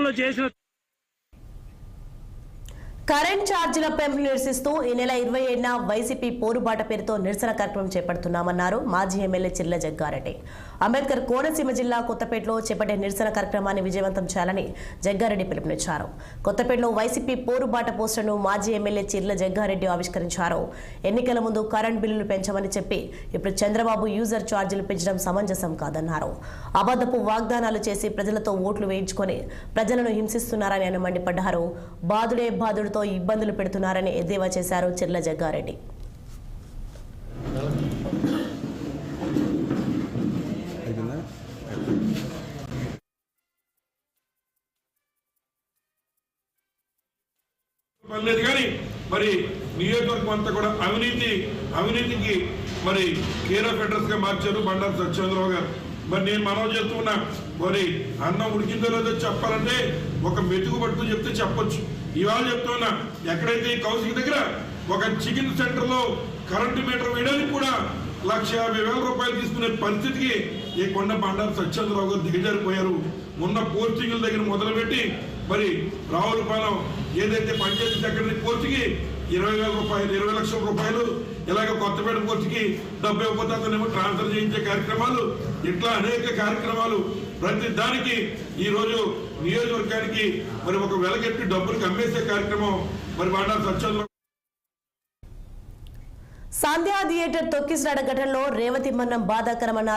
గతంలో చేసిన కరెంట్ ఛార్జీల పెంపు నిరసిస్తూ ఈ నెల 27న వైసీపీ పోరుబాట పేరుతో నిరసన కార్యక్రమం చేపడుతున్నామన్నారు మాజీ ఎమ్మెల్యే చిర్ల జగ్గారెడ్డి. అంబేద్కర్ కోనసీమ జిల్లా కొత్తపేటలో చేపట్టే నిరసన కార్యక్రమాన్ని విజయవంతం చేయాలని జగ్గారెడ్డి పిలుపునిచ్చారు. కొత్తపేటలో వైసీపీ పోరుబాట పోస్టర్ను మాజీ ఎమ్మెల్యే చిర్ల జగ్గారెడ్డి ఆవిష్కరించారు. ఎన్నికల ముందు కరెంట్ బిల్లులు పెంచమని చెప్పి ఇప్పుడు చంద్రబాబు యూజర్ ఛార్జీలు పెంచడం సమంజసం కాదన్నారు. అబద్ధపు వాగ్దానాలు చేసి ప్రజలతో ఓట్లు వేయించుకొని ప్రజలను హింసిస్తున్నారని ఆయన మండిపడ్డారు. బాదుడే బాదుడుతో ఇబ్బందులు పెడుతున్నారని ఎద్దేవా చేశారు చిర్ల జగ్గారెడ్డి. కానీ మరి నియోజకవర్గం అంతా కూడా అవినీతికి మరి కేర్ ఆఫ్ అడ్రస్ గా మార్చారు బండారు సత్యేంద్రరావు గారు. మరి నేను మనవి చేస్తున్నా, మరి అన్నం ఉడికిందో లేదో చెప్పాలంటే ఒక మెతుకు పట్టుకు చెప్తే చెప్పొచ్చు. ఇవాళ చెప్తున్నా, ఎక్కడైతే కౌన్సిలింగ్ దగ్గర ఒక చికెన్ సెంటర్ లో కరెంటు మీటర్ వేయడానికి కూడా 1,50,000 రూపాయలు తీసుకునే పరిస్థితికి ఈ కొండ బండారు సత్యేంద్రరావు గారు దిగజారిపోయారు. ఉన్న పోస్టింగ్ల దగ్గర మొదలుపెట్టి మరి రావులపాలెం ఏదైతే పంచాయతీ సెక్రటరీ పోస్టుకి 20,000 రూపాయలు 20 లక్షల రూపాయలు, ఇలాగ కొత్తపేట పోస్టుకి 70 ఇవ్వకపోతే అతనేమో ట్రాన్స్ఫర్ చేయించే కార్యక్రమాలు, ఇట్లా అనేక కార్యక్రమాలు. ప్రతి దానికి ఈ రోజు నియోజకవర్గానికి మరి ఒక వెలగెట్టి డబ్బులు అమ్మేసే కార్యక్రమం మరి బండారు సత్యేంద్రరావు. సంధ్యా థియేటర్ తొక్కిసలాట ఘటనలో రేవతి మరణం బాధాకరమన్నారు.